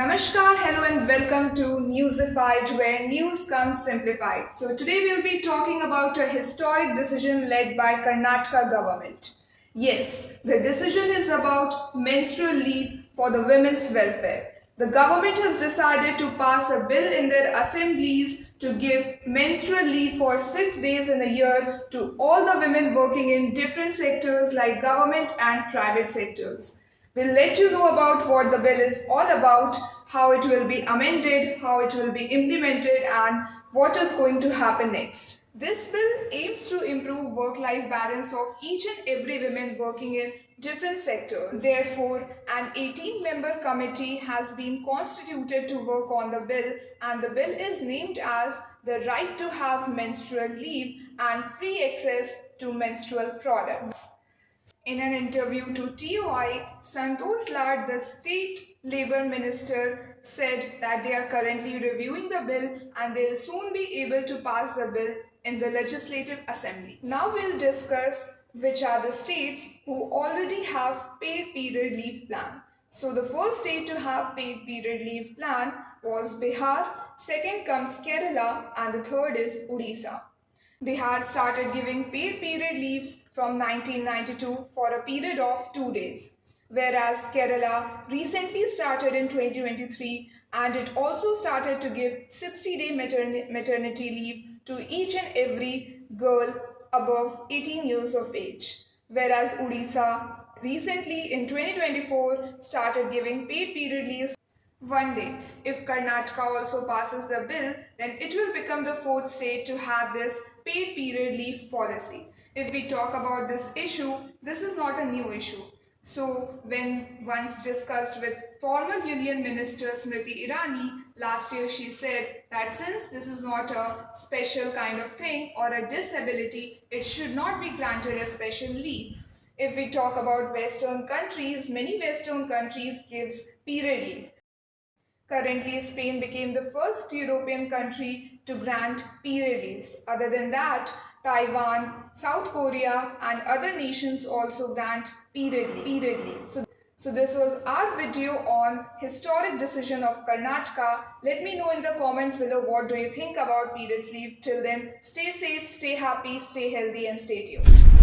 Namaskar, hello and welcome to Newsified, where news comes simplified. So today we'll be talking about a historic decision led by Karnataka government. Yes, the decision is about menstrual leave for the women's welfare. The government has decided to pass a bill in their assemblies to give menstrual leave for 6 days in a year to all the women working in different sectors like government and private sectors. We'll let you know about what the bill is all about, how it will be amended, how it will be implemented, and what is going to happen next. This bill aims to improve work-life balance of each and every woman working in different sectors. Therefore, an 18-member committee has been constituted to work on the bill, and the bill is named as the Right to Have Menstrual Leave and Free Access to Menstrual Products. In an interview to TOI, Santosh Lad, the state labor minister, said that they are currently reviewing the bill and they'll soon be able to pass the bill in the legislative assembly. Now we'll discuss which are the states who already have paid period leave plan. So the first state to have paid period leave plan was Bihar, second comes Kerala, and the third is Odisha. Bihar started giving paid period leaves from 1992 for a period of 2 days, whereas Kerala recently started in 2023 and it also started to give 60-day maternity leave to each and every girl above 18 years of age, whereas Odisha recently in 2024 started giving paid period leaves one day. If Karnataka also passes the bill, then it will become the fourth state to have this paid period leave policy. If we talk about this issue, this is not a new issue. So, when once discussed with former Union Minister Smriti Irani, last year she said that since this is not a special kind of thing or a disability, it should not be granted a special leave. If we talk about Western countries, many Western countries gives period leave. Currently, Spain became the first European country to grant period leaves. Other than that, Taiwan, South Korea, and other nations also grant period leave. So this was our video on historic decision of Karnataka. Let me know in the comments below what do you think about periods leave. Till then, stay safe, stay happy, stay healthy, and stay tuned.